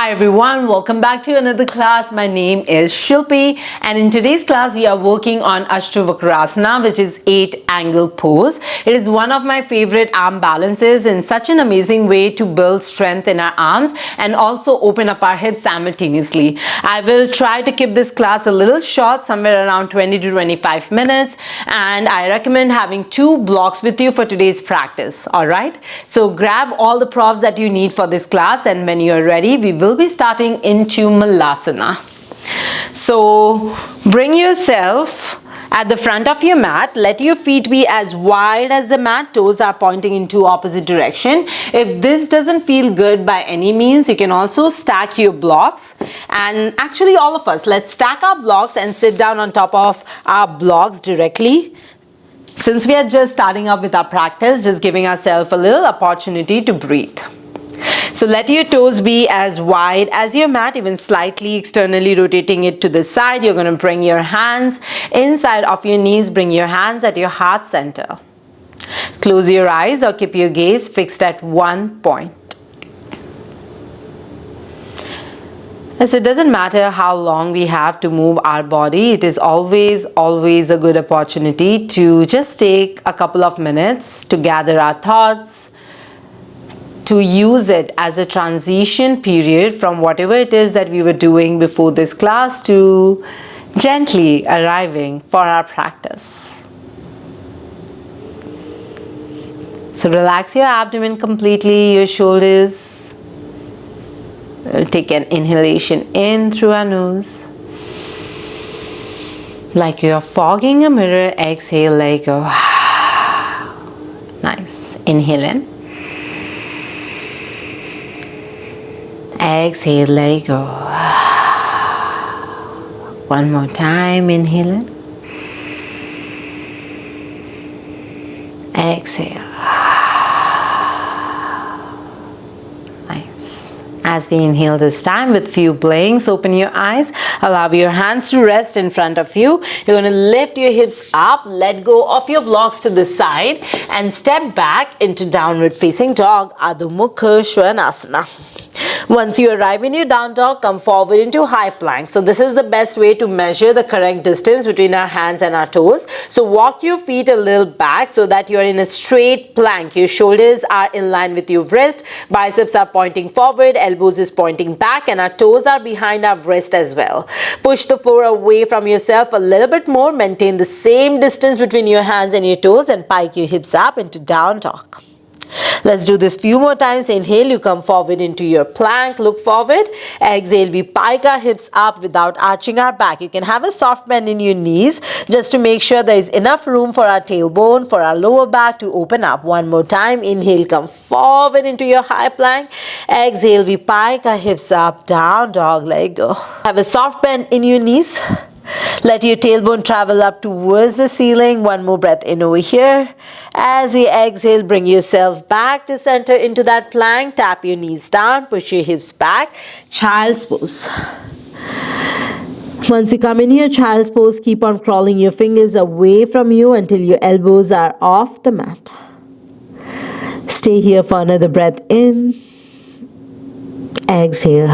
Hi everyone, welcome back to another class. My name is Shilpi and in today's class we are working on Astavakrasana, which is 8-angle pose. It is one of my favorite arm balances and such an amazing way to build strength in our arms and also open up our hips simultaneously. I will try to keep this class a little short, somewhere around 20 to 25 minutes, and I recommend having 2 blocks with you for today's practice. Alright, so grab all the props that you need for this class, and when you are ready we will be starting into Malasana. So bring yourself at the front of your mat. Let your feet be as wide as the mat. Toes are pointing into opposite direction. If this doesn't feel good by any means, you can also stack your blocks. And actually all of us, let's stack our blocks and sit down on top of our blocks directly. Since we are just starting up with our practice, just giving ourselves a little opportunity to breathe. So let your toes be as wide as your mat, even slightly externally rotating it to the side. You're going to bring your hands inside of your knees, bring your hands at your heart center. Close your eyes or keep your gaze fixed at one point. As it doesn't matter how long we have to move our body, it is always a good opportunity to just take a couple of minutes to gather our thoughts, to use it as a transition period from whatever it is that we were doing before this class to gently arriving for our practice. So relax your abdomen completely, your shoulders. We'll take an inhalation in through our nose. Like you're fogging a mirror, exhale, let go. Nice. Inhale in. Exhale, let it go. One more time, inhale in. Exhale. Nice. As we inhale this time with few blinks, open your eyes, allow your hands to rest in front of you. You're going to lift your hips up, let go of your blocks to the side and step back into downward facing dog, Adho Mukha Svanasana. Once you arrive in your down dog, come forward into high plank. So this is the best way to measure the correct distance between our hands and our toes. So walk your feet a little back so that you're in a straight plank. Your shoulders are in line with your wrist, biceps are pointing forward, elbows is pointing back, and our toes are behind our wrist as well. Push the floor away from yourself a little bit more. Maintain the same distance between your hands and your toes and pike your hips up into down dog. Let's do this few more times. Inhale, you come forward into your plank, look forward. Exhale, we pike our hips up without arching our back. You can have a soft bend in your knees just to make sure there is enough room for our tailbone, for our lower back to open up. One more time. Inhale, come forward into your high plank. Exhale, we pike our hips up, down dog, let go. Have a soft bend in your knees. Let your tailbone travel up towards the ceiling. One more breath in over here. As we exhale, bring yourself back to center into that plank. Tap your knees down, push your hips back. Child's pose. Once you come in your child's pose, keep on crawling your fingers away from you until your elbows are off the mat. Stay here for another breath in. Exhale.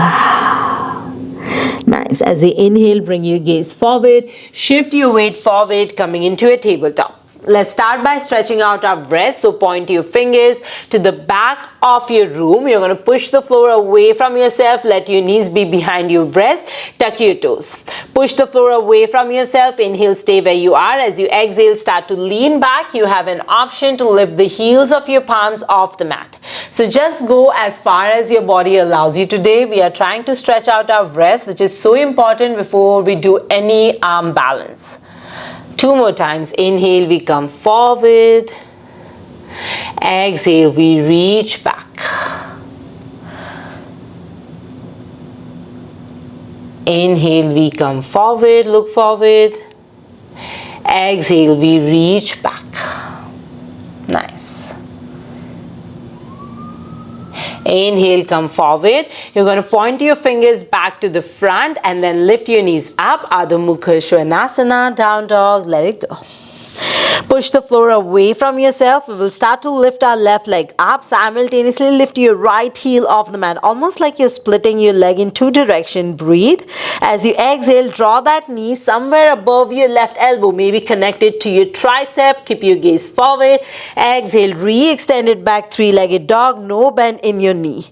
Nice. As you inhale, bring your gaze forward, shift your weight forward, coming into a tabletop. Let's start by stretching out our wrists. So point your fingers to the back of your room. You're going to push the floor away from yourself. Let your knees be behind your wrist. Tuck your toes. Push the floor away from yourself. Inhale, stay where you are. As you exhale, start to lean back. You have an option to lift the heels of your palms off the mat. So just go as far as your body allows you today. We are trying to stretch out our wrists, which is so important before we do any arm balance. 2 more times. Inhale, we come forward. Exhale, we reach back. Inhale, we come forward, look forward. Exhale, we reach back. Nice. Inhale, come forward. You're going to point your fingers back to the front and then lift your knees up. Adho Mukha Svanasana, down dog, let it go. Push the floor away from yourself. We will start to lift our left leg up. Simultaneously lift your right heel off the mat, almost like you're splitting your leg in two directions. Breathe. As you exhale, draw that knee somewhere above your left elbow, maybe connected to your tricep. Keep your gaze forward. Exhale, re-extend it back, three-legged dog. No bend in your knee.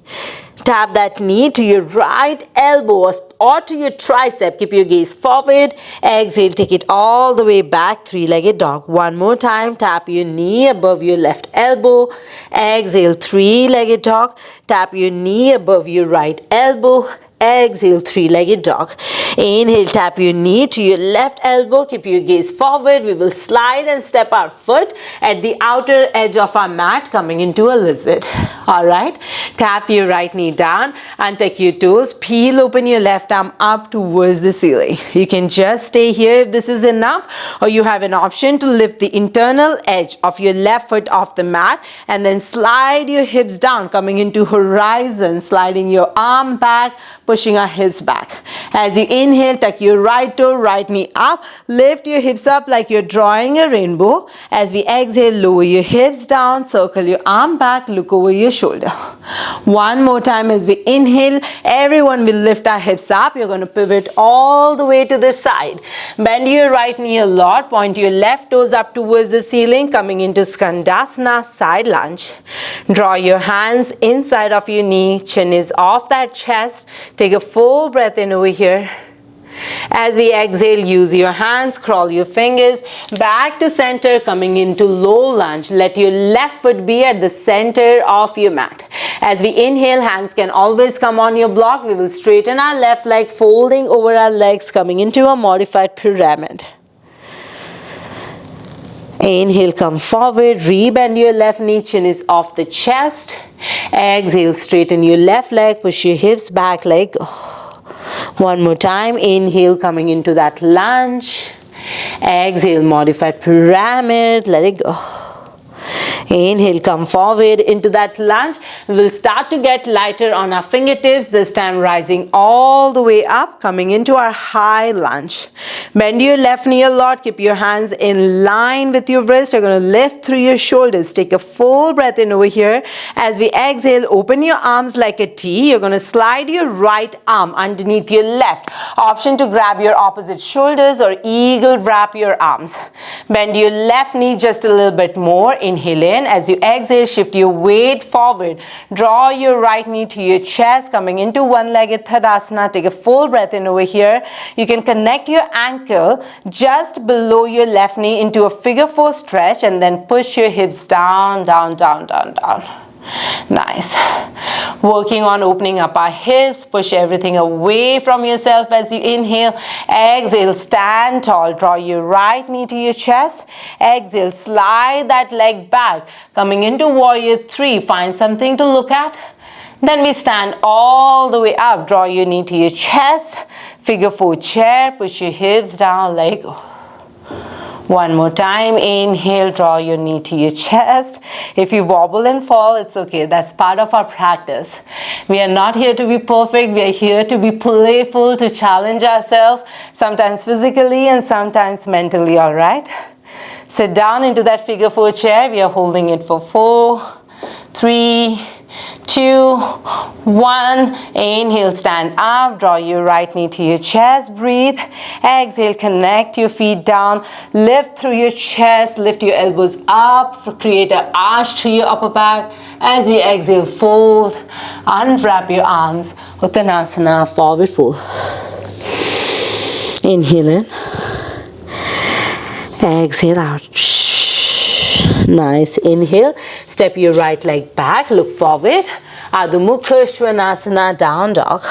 Tap that knee to your right elbow or to your tricep. Keep your gaze forward. Exhale, take it all the way back, three-legged dog. One more time. Tap your knee above your left elbow. Exhale, three-legged dog. Tap your knee above your right elbow. Exhale, three-legged dog. Inhale, tap your knee to your left elbow. Keep your gaze forward. We will slide and step our foot at the outer edge of our mat, coming into a lizard. Alright, tap your right knee down and take your toes. Peel open your left arm up towards the ceiling. You can just stay here if this is enough, or you have an option to lift the internal edge of your left foot off the mat and then slide your hips down, coming into horizon, sliding your arm back, pushing our hips back. As you inhale, tuck your right toe, right knee up. Lift your hips up like you're drawing a rainbow. As we exhale, lower your hips down, circle your arm back, look over your shoulder. One more time as we inhale, everyone will lift our hips up. You're going to pivot all the way to the side. Bend your right knee a lot. Point your left toes up towards the ceiling, coming into Skandasana, side lunge. Draw your hands inside of your knee. Chin is off that chest. Take a full breath in over here. As we exhale, use your hands, crawl your fingers back to center, coming into low lunge. Let your left foot be at the center of your mat. As we inhale, hands can always come on your block. We will straighten our left leg, folding over our legs, coming into a modified pyramid. Inhale, come forward, rebend your left knee, chin is off the chest. Exhale, straighten your left leg, push your hips back, leg go. One more time. Inhale, coming into that lunge. Exhale, modified pyramid. Let it go. Inhale, come forward into that lunge. We will start to get lighter on our fingertips, this time rising all the way up, coming into our high lunge. Bend your left knee a lot. Keep your hands in line with your wrist. You're going to lift through your shoulders. Take a full breath in over here. As we exhale, open your arms like a T. You're going to slide your right arm underneath your left. Option to grab your opposite shoulders or eagle wrap your arms. Bend your left knee just a little bit more. Inhale in. As you exhale, shift your weight forward. Draw your right knee to your chest, coming into one-legged Tadasana. Take a full breath in over here. You can connect your ankle just below your left knee into a figure four stretch and then push your hips down, down, down, down, down. Nice. Working on opening up our hips. Push everything away from yourself as you inhale. Exhale, stand tall. Draw your right knee to your chest. Exhale, slide that leg back. Coming into warrior three. Find something to look at. Then we stand all the way up. Draw your knee to your chest. Figure four chair. Push your hips down, let go. One more time. Inhale, draw your knee to your chest. If you wobble and fall, it's okay. That's part of our practice. We are not here to be perfect. We are here to be playful, to challenge ourselves, sometimes physically and sometimes mentally, all right? Sit down into that figure four chair. We are holding it for 4, 3, 2, 1. Inhale, stand up. Draw your right knee to your chest. Breathe. Exhale, connect your feet down. Lift through your chest. Lift your elbows up. Create an arch to your upper back. As we exhale, fold. Unwrap your arms. Uttanasana, forward fold. Inhale in. Exhale out. Nice. Inhale. Step your right leg back. Look forward. Adho Mukha Svanasana, down dog.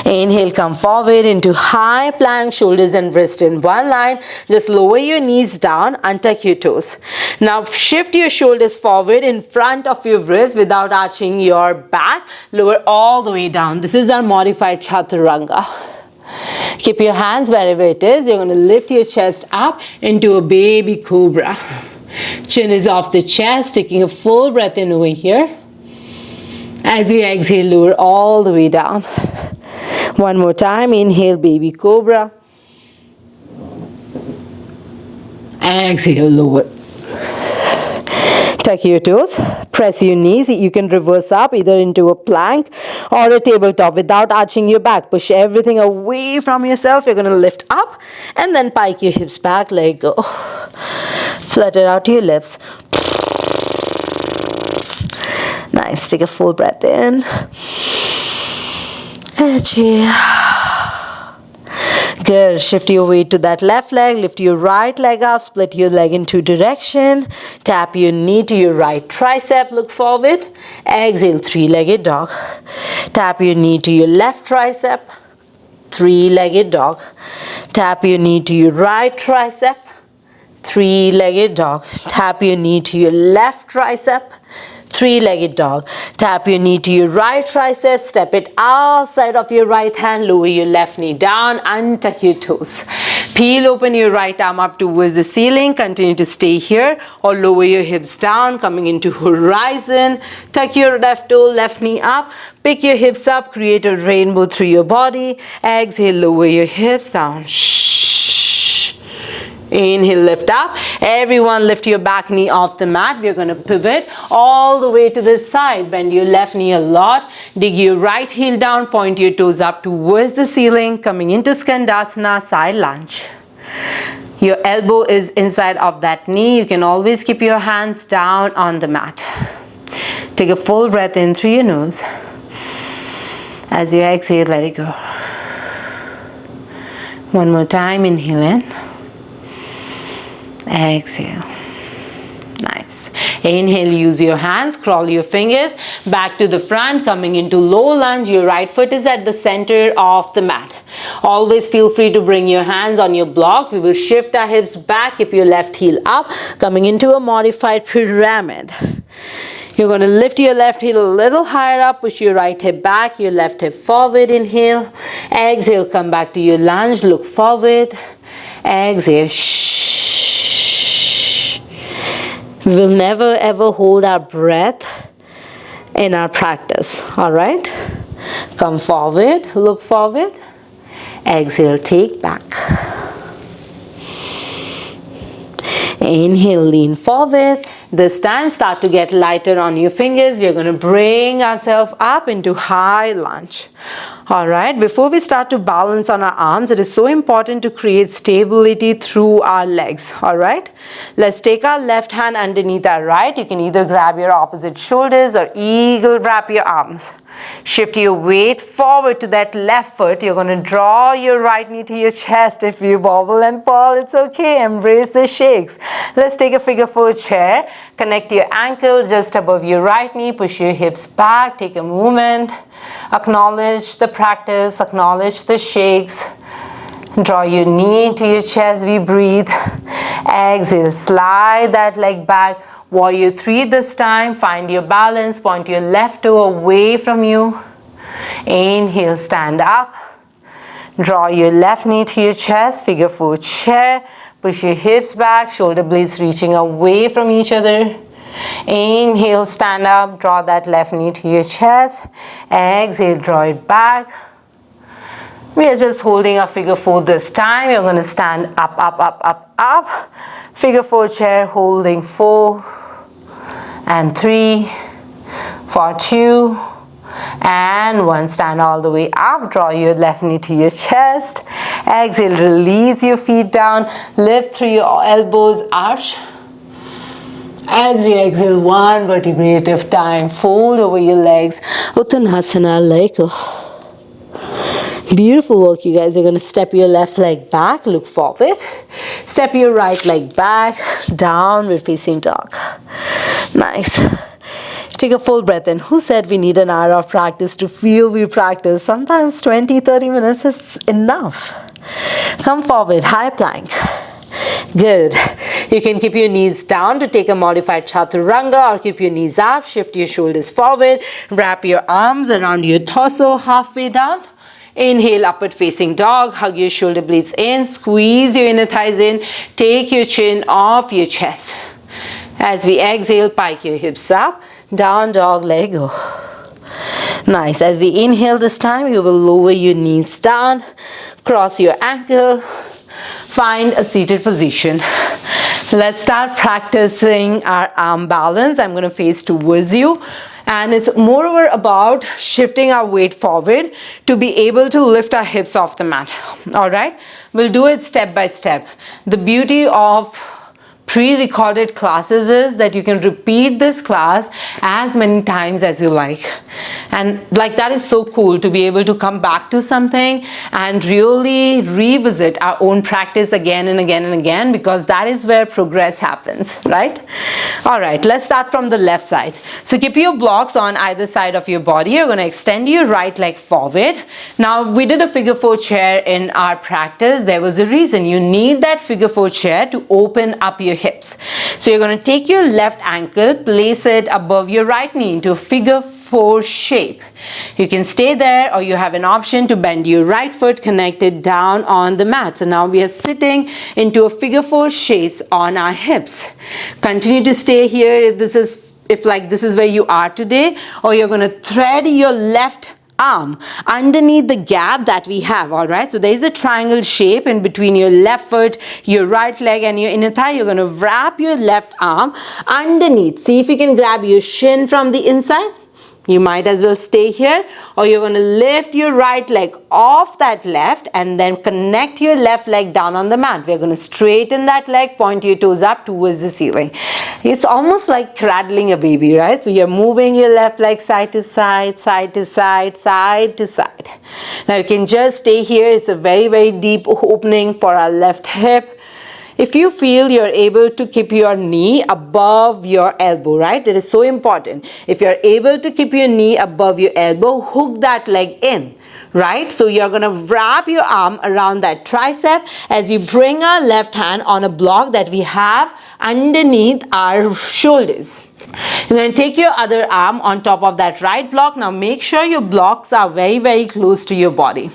Inhale, come forward into high plank, shoulders and wrist in one line. Just lower your knees down, untuck your toes. Now shift your shoulders forward in front of your wrist without arching your back. Lower all the way down. This is our modified Chaturanga. Keep your hands wherever it is. You're going to lift your chest up into a baby cobra. Chin is off the chest, taking a full breath in over here. As you exhale, lower all the way down. One more time. Inhale, baby cobra. Exhale, lower. Tuck your toes, press your knees. You can reverse up either into a plank or a tabletop without arching your back. Push everything away from yourself. You're going to lift up and then pike your hips back. Let it go. Flutter out your lips. Nice. Take a full breath in. Exhale. Good. Shift your weight to that left leg. Lift your right leg up. Split your leg in two directions. Tap your knee to your right tricep. Look forward. Exhale, three-legged dog. Tap your knee to your left tricep. Three-legged dog. Tap your knee to your right tricep. Three-legged dog. Tap your knee to your left tricep. Three-legged dog. Tap your knee to your right tricep. Step it outside of your right hand. Lower your left knee down. Untuck your toes. Peel open your right arm up towards the ceiling. Continue to stay here or lower your hips down. Coming into horizon. Tuck your left toe, left knee up. Pick your hips up. Create a rainbow through your body. Exhale, lower your hips down. Inhale, lift up. Everyone lift your back knee off the mat. We're going to pivot all the way to this side. Bend your left knee a lot. Dig your right heel down. Point your toes up towards the ceiling. Coming into Skandasana, side lunge. Your elbow is inside of that knee. You can always keep your hands down on the mat. Take a full breath in through your nose. As you exhale, let it go. One more time, inhale in. Exhale. Nice. Inhale, use your hands, crawl your fingers back to the front, coming into low lunge. Your right foot is at the center of the mat. Always feel free to bring your hands on your block. We will shift our hips back, keep your left heel up, coming into a modified pyramid. You're going to lift your left heel a little higher up, push your right hip back, your left hip forward, inhale. Exhale, come back to your lunge, look forward. Exhale. We will never ever hold our breath in our practice, all right? Come forward, look forward. Exhale, take back. Inhale, lean forward. This time, start to get lighter on your fingers. We're going to bring ourselves up into high lunge. All right, before we start to balance on our arms, it is so important to create stability through our legs. All right, let's take our left hand underneath our right. You can either grab your opposite shoulders or eagle wrap your arms. Shift your weight forward to that left foot. You're going to draw your right knee to your chest. If you wobble and fall, it's okay. Embrace the shakes. Let's take a figure four chair. Connect your ankles just above your right knee. Push your hips back. Take a movement. Acknowledge the practice. Acknowledge the shakes. Draw your knee to your chest. We breathe. Exhale. Slide that leg back. Warrior three this time. Find your balance. Point your left toe away from you. Inhale, stand up. Draw your left knee to your chest. Figure four chair. Push your hips back. Shoulder blades reaching away from each other. Inhale, stand up. Draw that left knee to your chest. Exhale, draw it back. We are just holding a figure four this time. You're going to stand up, up, up, up, up. Figure four chair, holding 4 and 3 for 2 and 1. Stand all the way up. Draw your left knee to your chest. Exhale, release your feet down. Lift through your elbows, arch. As we exhale, one vertebrae at a time. Fold over your legs. Uttanasana, let go. Beautiful work, you guys. You're going to step your left leg back, look forward. Step your right leg back, downward facing dog. Nice. Take a full breath in. Who said we need an hour of practice to feel we practice? Sometimes 20, 30 minutes is enough. Come forward, high plank. Good. You can keep your knees down to take a modified chaturanga or keep your knees up. Shift your shoulders forward. Wrap your arms around your torso halfway down. Inhale, upward facing dog. Hug your shoulder blades in. Squeeze your inner thighs in. Take your chin off your chest. As we exhale, pike your hips up. Down dog, let it go. Nice. As we inhale this time, you will lower your knees down. Cross your ankle. Find a seated position. Let's start practicing our arm balance. I'm going to face towards you. And it's moreover about shifting our weight forward to be able to lift our hips off the mat. All right? We'll do it step by step. The beauty of pre-recorded classes is that you can repeat this class as many times as you like, and like that is so cool to be able to come back to something and really revisit our own practice again and again and again, because that is where progress happens, right? All right, let's start from the left side. So keep your blocks on either side of your body. You're going to extend your right leg forward. Now we did a figure 4 chair in our practice. There was a reason. You need that figure 4 chair to open up your hips. So you're going to take your left ankle, place it above your right knee into a figure 4 shape. You can stay there, or you have an option to bend your right foot, connected down on the mat. So now we are sitting into a figure 4 shapes on our hips. Continue to stay here if this is where you are today, or you're going to thread your left arm underneath the gap that we have. All right, so there is a triangle shape in between your left foot, your right leg, and your inner thigh. You're going to wrap your left arm underneath. See if you can grab your shin from the inside. You might as well stay here, or you're going to lift your right leg off that left and then connect your left leg down on the mat. We're going to straighten that leg, point your toes up towards the ceiling. It's almost like cradling a baby, right? So you're moving your left leg side to side, side to side, side to side. Now you can just stay here. It's a very, very deep opening for our left hip. If you feel you're able to keep your knee above your elbow, right? It is so important. If you're able to keep your knee above your elbow, hook that leg in, right? So you're going to wrap your arm around that tricep as we bring our left hand on a block that we have underneath our shoulders. You're going to take your other arm on top of that right block. Now make sure your blocks are very, very close to your body.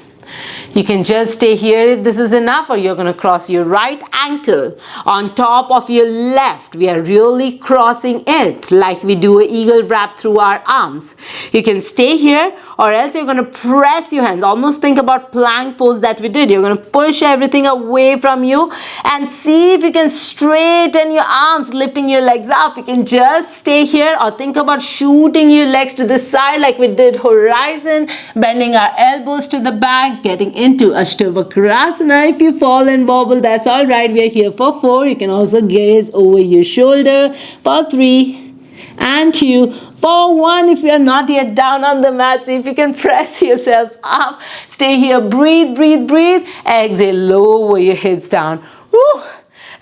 You can just stay here if this is enough, or you're going to cross your right ankle on top of your left. We are really crossing it like we do an eagle wrap through our arms. You can stay here, or else you're going to press your hands. Almost think about plank pose that we did. You're going to push everything away from you and see if you can straighten your arms, lifting your legs up. You can just stay here, or think about shooting your legs to the side like we did horizon, bending our elbows to the back, getting into Astavakrasana. If you fall and wobble, that's all right. We are here for 4. You can also gaze over your shoulder for 3 and 2. For 1, if you are not yet down on the mat, see if you can press yourself up. Stay here. Breathe, breathe, breathe. Exhale, lower your hips down. Woo!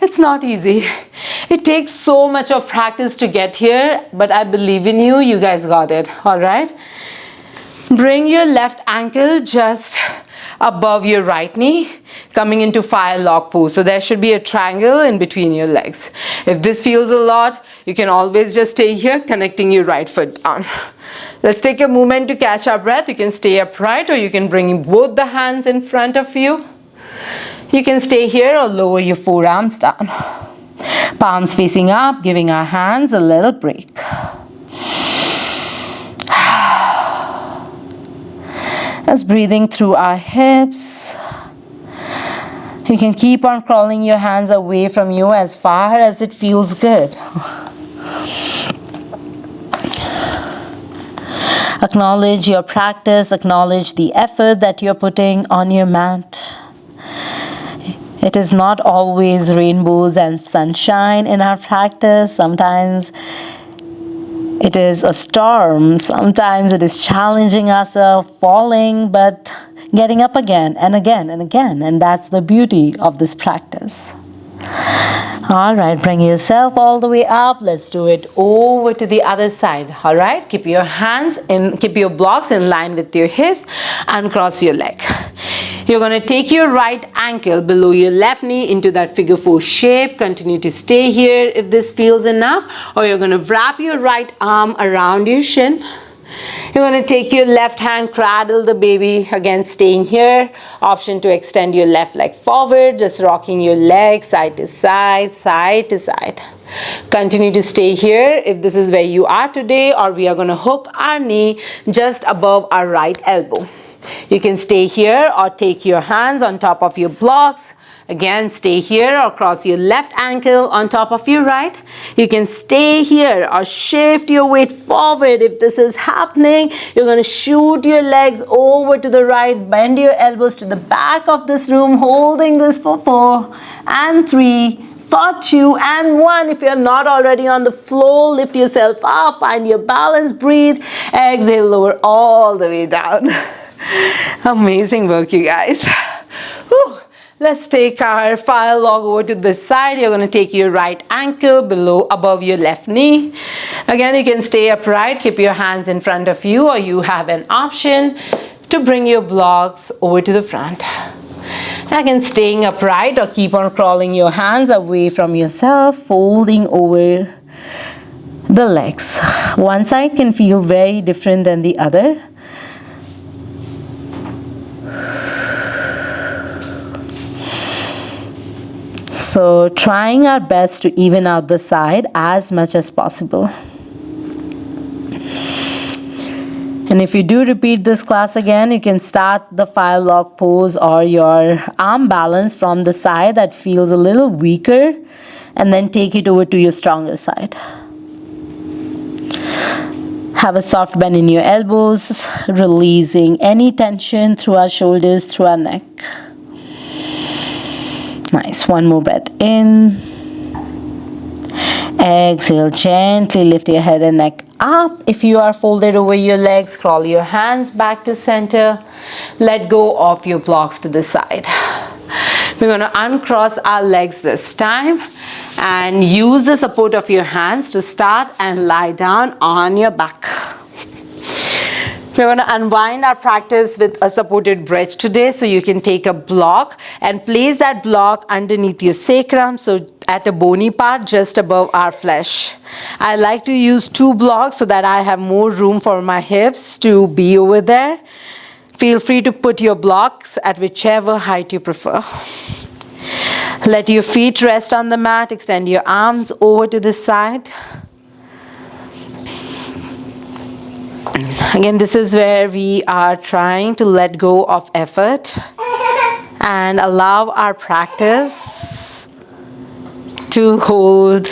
It's not easy. It takes so much of practice to get here, but I believe in you. You guys got it. All right? Bring your left ankle just above your right knee, coming into fire lock pose. So there should be a triangle in between your legs. If this feels a lot, you can always just stay here, connecting your right foot down. Let's take a moment to catch our breath. You can stay upright, or you can bring both the hands in front of you. You can stay here or lower your forearms down. Palms facing up, giving our hands a little break. As breathing through our hips. You can keep on crawling your hands away from you as far as it feels good. Acknowledge your practice, acknowledge the effort that you're putting on your mat. It is not always rainbows and sunshine in our practice. Sometimes it is a storm. Sometimes it is challenging ourselves, falling, but getting up again and again and again. And that's the beauty of this practice. All right, bring yourself all the way up. Let's do it over to the other side. All right, keep your hands in, keep your blocks in line with your hips and cross your leg. You're going to take your right ankle below your left knee into that figure 4 shape. Continue to stay here if this feels enough, or you're going to wrap your right arm around your shin. You're going to take your left hand, cradle the baby, again staying here. Option to extend your left leg forward, just rocking your leg side to side, side to side. Continue to stay here if this is where you are today, or we are going to hook our knee just above our right elbow. You can stay here or take your hands on top of your blocks. Again, stay here or cross your left ankle on top of your right. You can stay here or shift your weight forward. If this is happening, you're going to shoot your legs over to the right, bend your elbows to the back of this room, holding this for 4 and 3, for 2 and 1. If you're not already on the floor, lift yourself up, find your balance, breathe, exhale, lower all the way down. Amazing work, you guys. Whew. Let's take our file log over to this side. You're going to take your right ankle above your left knee. Again, you can stay upright, keep your hands in front of you, or you have an option to bring your blocks over to the front. Again, staying upright or keep on crawling your hands away from yourself, folding over the legs. One side can feel very different than the other. So trying our best to even out the side as much as possible. And if you do repeat this class again, you can start the file log pose or your arm balance from the side that feels a little weaker, and then take it over to your stronger side. Have a soft bend in your elbows, releasing any tension through our shoulders, through our neck. Nice. One more breath in. Exhale, gently lift your head and neck up. If you are folded over your legs, crawl your hands back to center. Let go of your blocks to the side. We're going to uncross our legs this time and use the support of your hands to start and lie down on your back. We're going to unwind our practice with a supported bridge today. So you can take a block and place that block underneath your sacrum, so at a bony part just above our flesh. I like to use 2 blocks so that I have more room for my hips to be over there. Feel free to put your blocks at whichever height you prefer. Let your feet rest on the mat. Extend your arms over to the side. Again, this is where we are trying to let go of effort and allow our practice to hold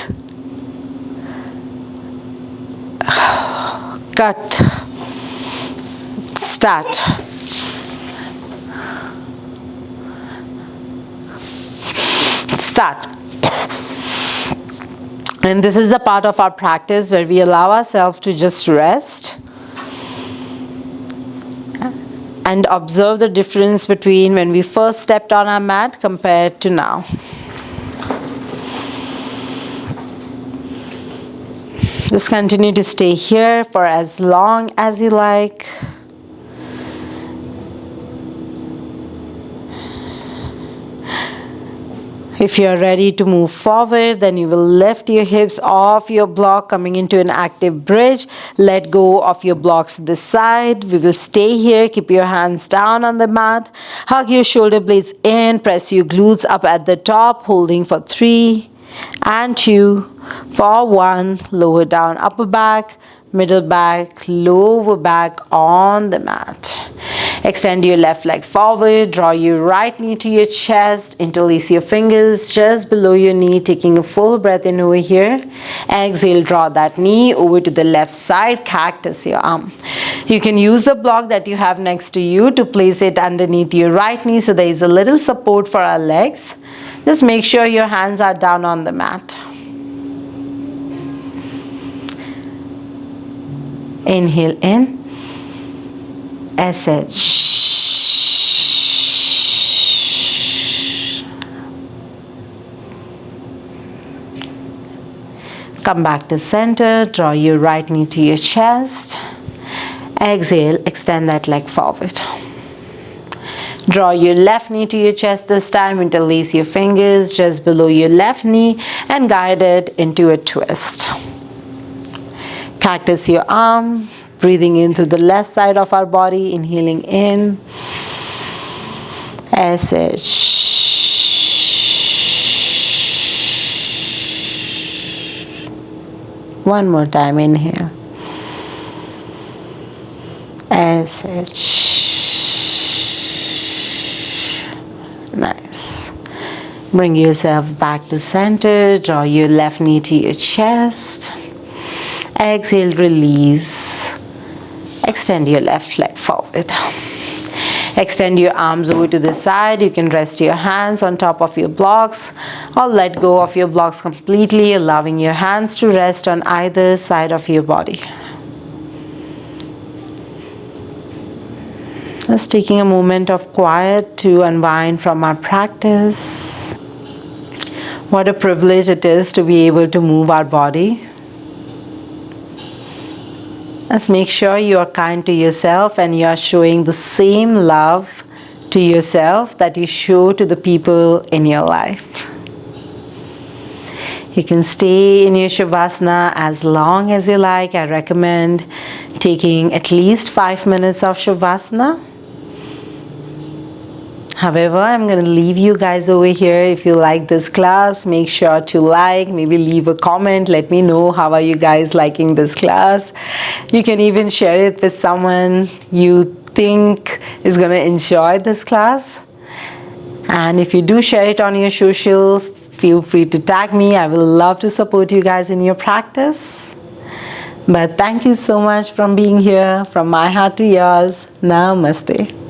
gut. Start. Start. And this is the part of our practice where we allow ourselves to just rest and observe the difference between when we first stepped on our mat compared to now. Just continue to stay here for as long as you like. If you're ready to move forward, then you will lift your hips off your block, coming into an active bridge. Let go of your blocks to the side. We will stay here. Keep your hands down on the mat. Hug your shoulder blades in. Press your glutes up at the top, holding for 3 and 2, for 1. Lower down upper back, middle back, lower back on the mat. Extend your left leg forward, draw your right knee to your chest, interlace your fingers just below your knee, taking a full breath in over here. Exhale, draw that knee over to the left side, cactus your arm. You can use the block that you have next to you to place it underneath your right knee so there is a little support for our legs. Just make sure your hands are down on the mat. Inhale in. SH. Come back to center, draw your right knee to your chest. Exhale, extend that leg forward. Draw your left knee to your chest this time, interlace your fingers just below your left knee and guide it into a twist. Cactus your arm. Breathing in through the left side of our body, inhaling in, SH. One more time, inhale, SH. Nice. Bring yourself back to center. Draw your left knee to your chest. Exhale, release. Extend your left leg forward. Extend your arms over to the side. You can rest your hands on top of your blocks or let go of your blocks completely, allowing your hands to rest on either side of your body. Just taking a moment of quiet to unwind from our practice. What a privilege it is to be able to move our body. Just make sure you are kind to yourself and you are showing the same love to yourself that you show to the people in your life. You can stay in your Shavasana as long as you like. I recommend taking at least 5 minutes of Shavasana. However, I'm going to leave you guys over here. If you like this class, make sure to like, maybe leave a comment. Let me know how are you guys liking this class. You can even share it with someone you think is going to enjoy this class. And if you do share it on your socials, feel free to tag me. I will love to support you guys in your practice. But thank you so much for being here. From my heart to yours, Namaste.